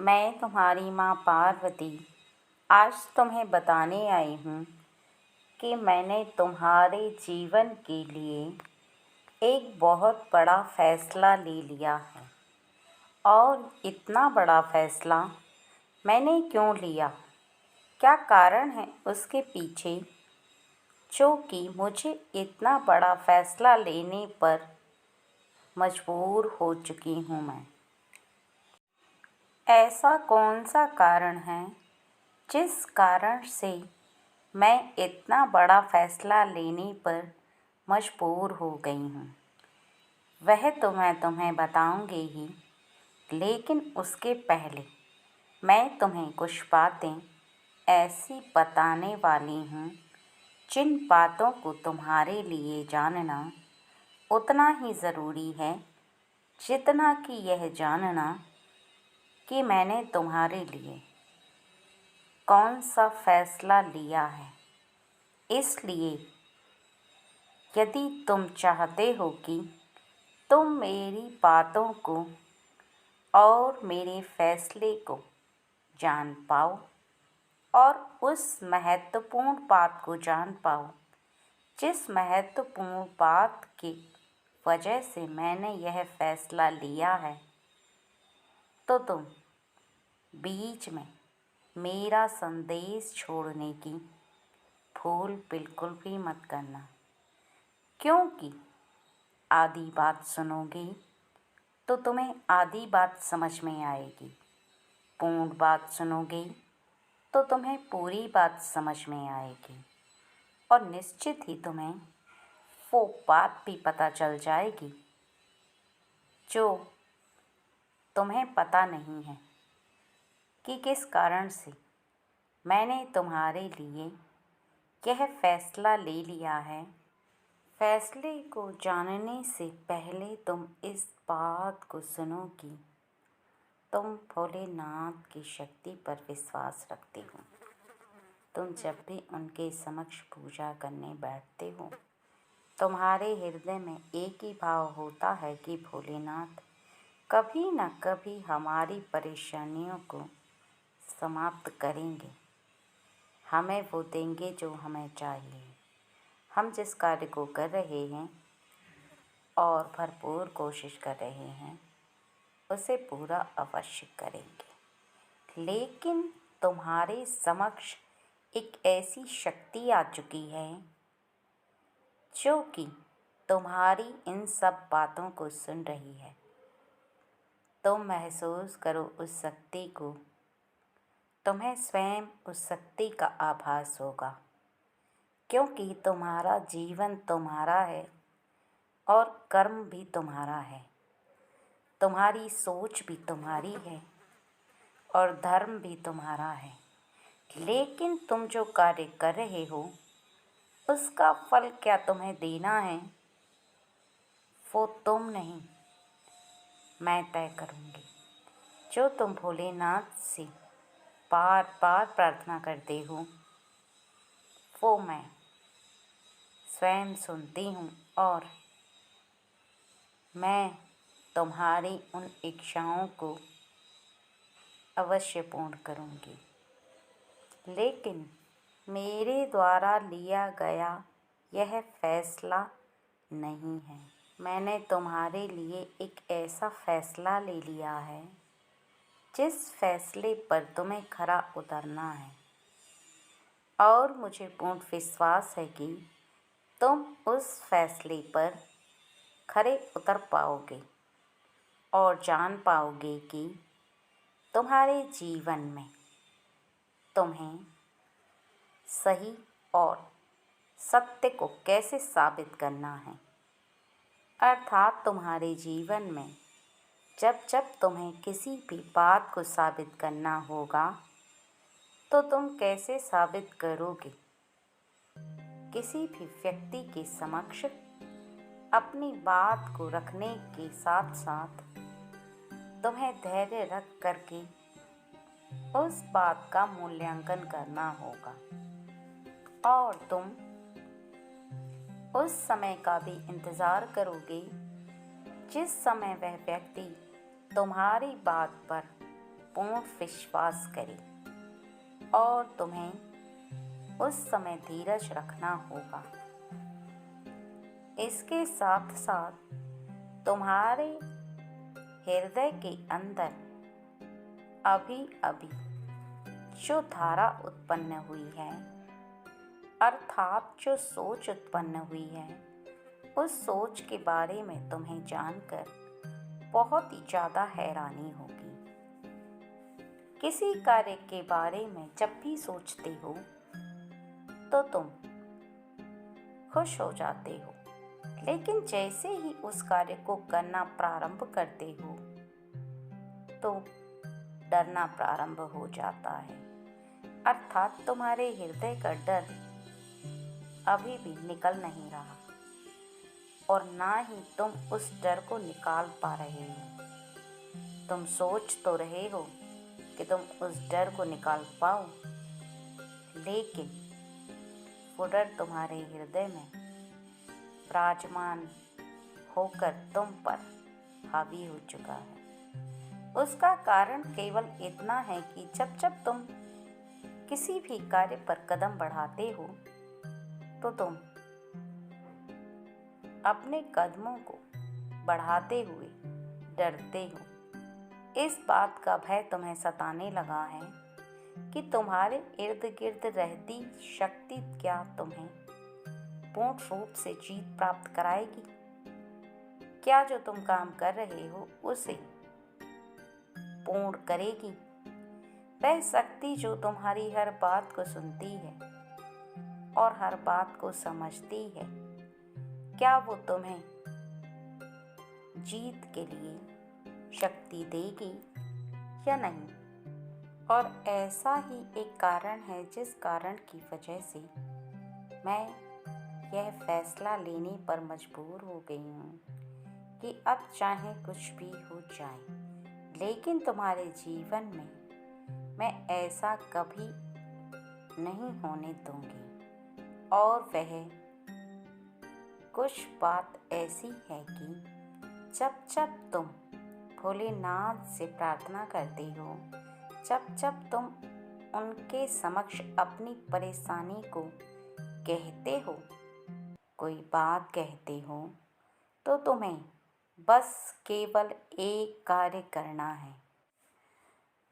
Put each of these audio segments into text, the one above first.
मैं तुम्हारी माँ पार्वती आज तुम्हें बताने आई हूँ कि मैंने तुम्हारे जीवन के लिए एक बहुत बड़ा फ़ैसला ले लिया है। और इतना बड़ा फ़ैसला मैंने क्यों लिया, क्या कारण है उसके पीछे, जो कि मुझे इतना बड़ा फ़ैसला लेने पर मजबूर हो चुकी हूँ मैं। ऐसा कौन सा कारण है जिस कारण से मैं इतना बड़ा फ़ैसला लेने पर मजबूर हो गई हूँ, वह तो मैं तुम्हें बताऊँगी ही। लेकिन उसके पहले मैं तुम्हें कुछ बातें ऐसी बताने वाली हूँ जिन बातों को तुम्हारे लिए जानना उतना ही ज़रूरी है जितना कि यह जानना कि मैंने तुम्हारे लिए कौन सा फ़ैसला लिया है। इसलिए यदि तुम चाहते हो कि तुम मेरी बातों को और मेरे फ़ैसले को जान पाओ और उस महत्वपूर्ण बात को जान पाओ जिस महत्वपूर्ण बात की वजह से मैंने यह फ़ैसला लिया है, तो तुम बीच में मेरा संदेश छोड़ने की भूल बिल्कुल भी मत करना, क्योंकि आधी बात सुनोगे तो तुम्हें आधी बात समझ में आएगी, पूर्ण बात सुनोगे तो तुम्हें पूरी बात समझ में आएगी और निश्चित ही तुम्हें वो बात भी पता चल जाएगी जो तुम्हें पता नहीं है कि किस कारण से मैंने तुम्हारे लिए यह फ़ैसला ले लिया है। फ़ैसले को जानने से पहले तुम इस बात को सुनो कि तुम भोलेनाथ की शक्ति पर विश्वास रखते हो। तुम जब भी उनके समक्ष पूजा करने बैठते हो, तुम्हारे हृदय में एक ही भाव होता है कि भोलेनाथ कभी न कभी हमारी परेशानियों को समाप्त करेंगे, हमें वो देंगे जो हमें चाहिए। हम जिस कार्य को कर रहे हैं और भरपूर कोशिश कर रहे हैं, उसे पूरा अवश्य करेंगे। लेकिन तुम्हारे समक्ष एक ऐसी शक्ति आ चुकी है जो कि तुम्हारी इन सब बातों को सुन रही है। तुम महसूस करो उस शक्ति को, तुम्हें स्वयं उस शक्ति का आभास होगा, क्योंकि तुम्हारा जीवन तुम्हारा है और कर्म भी तुम्हारा है, तुम्हारी सोच भी तुम्हारी है और धर्म भी तुम्हारा है। लेकिन तुम जो कार्य कर रहे हो उसका फल क्या तुम्हें देना है, वो तुम नहीं, मैं तय करूँगी। जो तुम भोलेनाथ से बार बार प्रार्थना करते हो वो मैं स्वयं सुनती हूँ और मैं तुम्हारी उन इच्छाओं को अवश्य पूर्ण करूँगी। लेकिन मेरे द्वारा लिया गया यह फ़ैसला नहीं है। मैंने तुम्हारे लिए एक ऐसा फ़ैसला ले लिया है जिस फ़ैसले पर तुम्हें खरा उतरना है और मुझे पूर्ण विश्वास है कि तुम उस फ़ैसले पर खरे उतर पाओगे और जान पाओगे कि तुम्हारे जीवन में तुम्हें सही और सत्य को कैसे साबित करना है। अर्थात तुम्हारे जीवन में जब जब तुम्हें किसी भी बात को साबित करना होगा तो तुम कैसे साबित करोगे। किसी भी व्यक्ति के समक्ष अपनी बात को रखने के साथ साथ तुम्हें धैर्य रख करके उस बात का मूल्यांकन करना होगा और तुम उस समय का भी इंतज़ार करोगे जिस समय वह व्यक्ति तुम्हारी बात पर पूर्ण विश्वास करें और तुम्हें उस समय धीरज रखना होगा। इसके साथ साथ तुम्हारे हृदय के अंदर अभी अभी जो धारा उत्पन्न हुई है, अर्थात जो सोच उत्पन्न हुई है, उस सोच के बारे में तुम्हें जानकर बहुत ही ज़्यादा हैरानी होगी। किसी कार्य के बारे में जब भी सोचते हो तो तुम खुश हो जाते हो, लेकिन जैसे ही उस कार्य को करना प्रारंभ करते हो तो डरना प्रारंभ हो जाता है। अर्थात तुम्हारे हृदय का डर अभी भी निकल नहीं रहा और ना ही तुम उस डर को निकाल पा रहे हो। तुम सोच तो रहे हो कि तुम उस डर को निकाल पाओ, लेकिन वो डर तुम्हारे हृदय में विराजमान होकर तुम पर हावी हो चुका है। उसका कारण केवल इतना है कि जब जब तुम किसी भी कार्य पर कदम बढ़ाते हो तो तुम अपने कदमों को बढ़ाते हुए डरते हो। इस बात का भय तुम्हें सताने लगा है कि तुम्हारे इर्द गिर्द रहती शक्ति क्या तुम्हें पूर्ण रूप से जीत प्राप्त कराएगी। क्या जो तुम काम कर रहे हो उसे पूर्ण करेगी। वह शक्ति जो तुम्हारी हर बात को सुनती है और हर बात को समझती है, क्या वो तुम्हें जीत के लिए शक्ति देगी या नहीं। और ऐसा ही एक कारण है जिस कारण की वजह से मैं यह फैसला लेने पर मजबूर हो गई हूँ कि अब चाहे कुछ भी हो जाए, लेकिन तुम्हारे जीवन में मैं ऐसा कभी नहीं होने दूंगी। और वह कुछ बात ऐसी है कि जब जब तुम भोलेनाथ से प्रार्थना करते हो, जब जब तुम उनके समक्ष अपनी परेशानी को कहते हो, कोई बात कहते हो, तो तुम्हें बस केवल एक कार्य करना है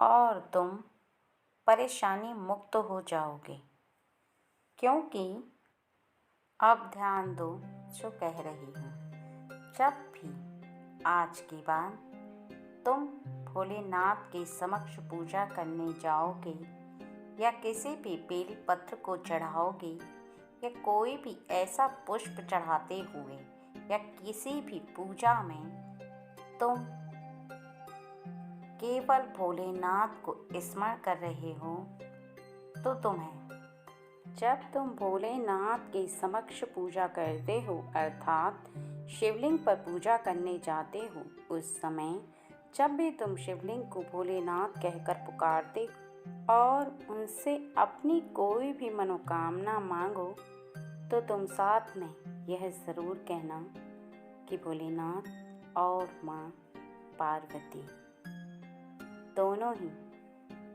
और तुम परेशानी मुक्त हो जाओगे। क्योंकि अब ध्यान दो जो कह रही हूँ। जब भी आज के बाद तुम भोलेनाथ के समक्ष पूजा करने जाओगे या किसी भी बेल पत्र को चढ़ाओगे या कोई भी ऐसा पुष्प चढ़ाते हुए या किसी भी पूजा में तुम केवल भोलेनाथ को स्मरण कर रहे हो, तो तुम्हें जब तुम भोलेनाथ के समक्ष पूजा करते हो, अर्थात शिवलिंग पर पूजा करने जाते हो, उस समय जब भी तुम शिवलिंग को भोलेनाथ कहकर पुकारते और उनसे अपनी कोई भी मनोकामना मांगो, तो तुम साथ में यह ज़रूर कहना कि भोलेनाथ और माँ पार्वती दोनों ही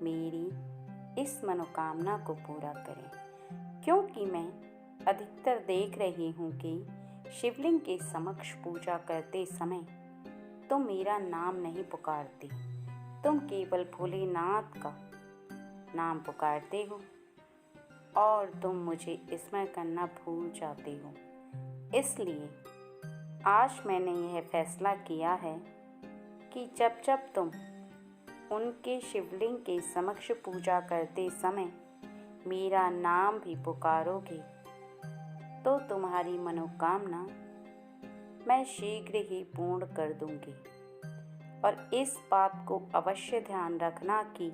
मेरी इस मनोकामना को पूरा करें। क्योंकि मैं अधिकतर देख रही हूँ कि शिवलिंग के समक्ष पूजा करते समय तुम मेरा नाम नहीं पुकारते, तुम केवल भोलेनाथ का नाम पुकारते हो और तुम मुझे स्मरण करना भूल जाते हो। इसलिए आज मैंने यह फैसला किया है कि जब जब तुम उनके शिवलिंग के समक्ष पूजा करते समय मेरा नाम भी पुकारोगे, तो तुम्हारी मनोकामना मैं शीघ्र ही पूर्ण कर दूंगी। और इस बात को अवश्य ध्यान रखना कि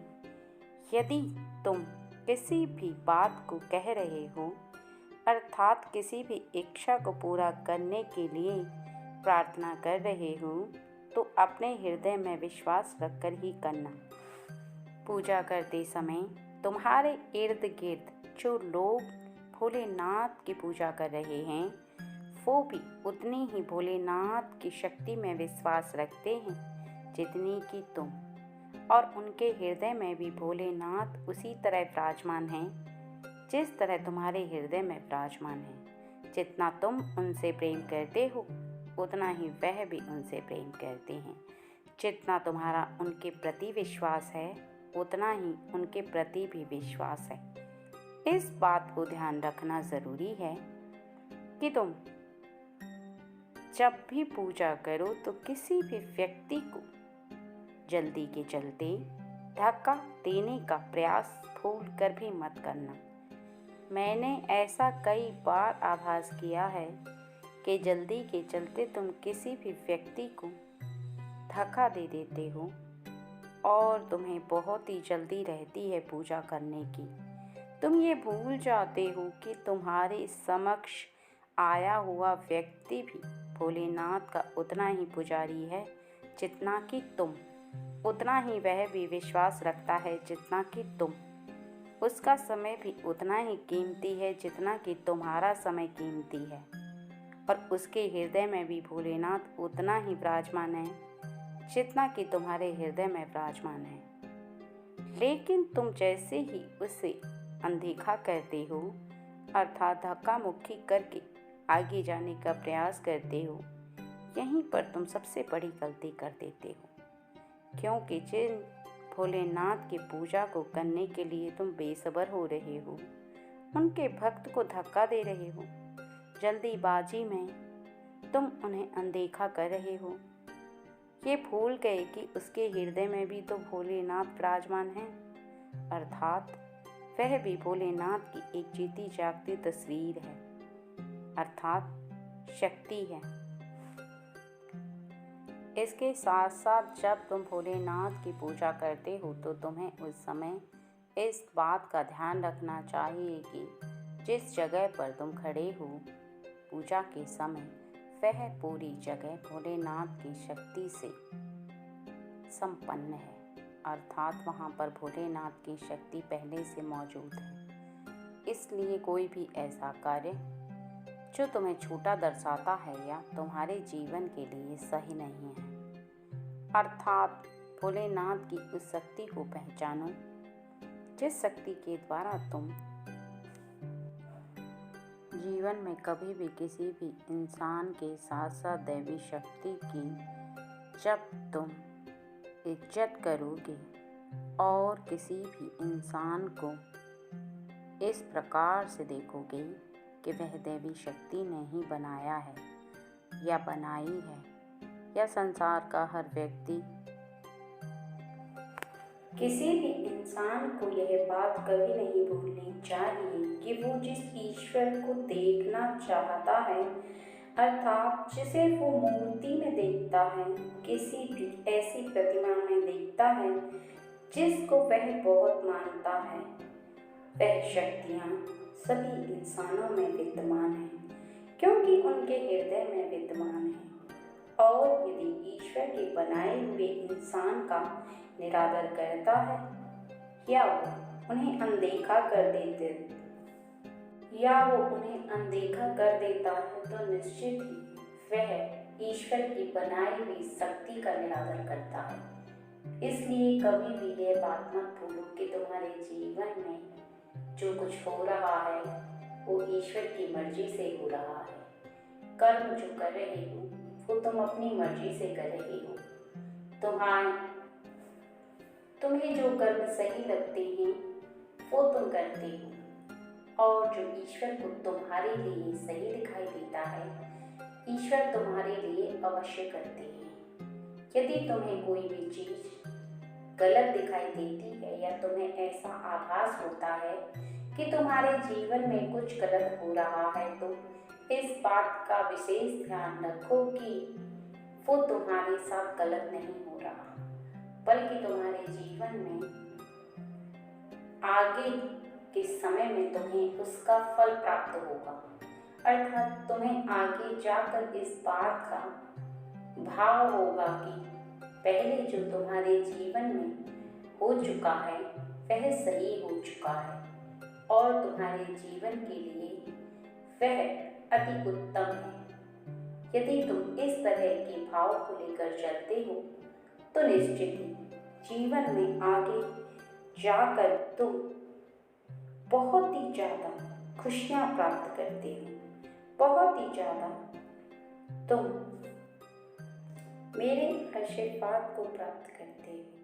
यदि तुम किसी भी बात को कह रहे हो, अर्थात किसी भी इच्छा को पूरा करने के लिए प्रार्थना कर रहे हो, तो अपने हृदय में विश्वास रखकर ही करना। पूजा करते समय तुम्हारे इर्द गिर्द जो लोग भोलेनाथ की पूजा कर रहे हैं, वो भी उतनी ही भोलेनाथ की शक्ति में विश्वास रखते हैं जितनी कि तुम। और उनके हृदय में भी भोलेनाथ उसी तरह विराजमान हैं जिस तरह तुम्हारे हृदय में विराजमान हैं। जितना तुम उनसे प्रेम करते हो उतना ही वह भी उनसे प्रेम करते हैं। जितना तुम्हारा उनके प्रति विश्वास है उतना ही उनके प्रति भी विश्वास है। इस बात को ध्यान रखना ज़रूरी है कि तुम जब भी पूजा करो तो किसी भी व्यक्ति को जल्दी के चलते धक्का देने का प्रयास भूल कर भी मत करना। मैंने ऐसा कई बार आभास किया है कि जल्दी के चलते तुम किसी भी व्यक्ति को धक्का दे देते हो और तुम्हें बहुत ही जल्दी रहती है पूजा करने की। तुम ये भूल जाते हो कि तुम्हारे समक्ष आया हुआ व्यक्ति भी भोलेनाथ का उतना ही पुजारी है जितना कि तुम, उतना ही वह भी विश्वास रखता है जितना कि तुम। उसका समय भी उतना ही कीमती है जितना कि तुम्हारा समय कीमती है और उसके हृदय में भी भोलेनाथ उतना ही विराजमान है जितना कि तुम्हारे हृदय में विराजमान है। लेकिन तुम जैसे ही उसे अनदेखा करते हो अर्थात धक्का मुक्की करके आगे जाने का प्रयास करते हो, यहीं पर तुम सबसे बड़ी गलती कर देते हो। क्योंकि जिन भोलेनाथ की पूजा को करने के लिए तुम बेसब्र हो रहे हो उनके भक्त को धक्का दे रहे हो। जल्दीबाजी में तुम उन्हें अनदेखा कर रहे हो। ये भूल गए कि उसके हृदय में भी तो भोलेनाथ विराजमान हैं, अर्थात वह भी भोलेनाथ की एक जीती जागती तस्वीर है, अर्थात शक्ति है। इसके साथ साथ जब तुम भोलेनाथ की पूजा करते हो तो तुम्हें उस समय इस बात का ध्यान रखना चाहिए कि जिस जगह पर तुम खड़े हो पूजा के समय वह पूरी जगह भोलेनाथ की शक्ति से संपन्न है, अर्थात वहाँ पर भोलेनाथ की शक्ति पहले से मौजूद है। इसलिए कोई भी ऐसा कार्य जो तुम्हें छोटा दर्शाता है या तुम्हारे जीवन के लिए सही नहीं है, अर्थात भोलेनाथ की उस शक्ति को पहचानो जिस शक्ति के द्वारा तुम जीवन में कभी भी किसी भी इंसान के साथ साथ दैवी शक्ति की जब तुम इज्जत करोगे और किसी भी इंसान को इस प्रकार से देखोगे कि वह दैवी शक्ति ने ही बनाया है या बनाई है, या संसार का हर व्यक्ति, किसी भी इंसान को यह बात कभी नहीं भूलनी चाहिए कि वो जिस ईश्वर को देखना चाहता है, अर्थात जिसे वो मूर्ति में देखता है, किसी भी ऐसी प्रतिमा में देखता है जिसको वह बहुत मानता है, वह शक्तियाँ सभी इंसानों में विद्यमान हैं, क्योंकि उनके हृदय में विद्यमान है। और यदि ईश्वर के बनाए हुए इंसान का निरादर करता है या वो उन्हें अनदेखा कर देता है तो निश्चित ही वह ईश्वर की बनाई हुई शक्ति का निरादर करता है। इसलिए कभी भी यह बात मत भूलो कि तुम्हारे जीवन में जो कुछ हो रहा है वो ईश्वर की मर्जी से हो रहा है। कर्म जो कर रहे हो वो तुम अपनी मर्जी से कर रहे हो। तुम्हें जो कर्म सही लगते हैं वो तुम करते हो, और जो ईश्वर को तुम्हारे लिए सही दिखाई देता है ईश्वर तुम्हारे लिए अवश्य करते हैं। यदि तुम्हें कोई भी चीज़ गलत दिखाई देती है या तुम्हें ऐसा आभास होता है कि तुम्हारे जीवन में कुछ गलत हो रहा है तो इस बात का विशेष ध्यान रखो कि वो तुम्हारे साथ गलत नहीं हो रहा, बल्कि तुम्हारे जीवन में आगे के समय में तुम्हें उसका फल प्राप्त होगा। अर्थात तुम्हें आगे जाकर इस बात का भाव होगा कि पहले जो तुम्हारे जीवन में हो चुका है वह सही हो चुका है और तुम्हारे जीवन के लिए वह अति उत्तम है। यदि तुम इस तरह के भाव को लेकर चलते हो तो निश्चित ही जीवन में आगे जाकर तुम बहुत ही ज़्यादा खुशियाँ प्राप्त करते हो, बहुत ही ज़्यादा तुम मेरे आशीर्वाद को प्राप्त करते हो।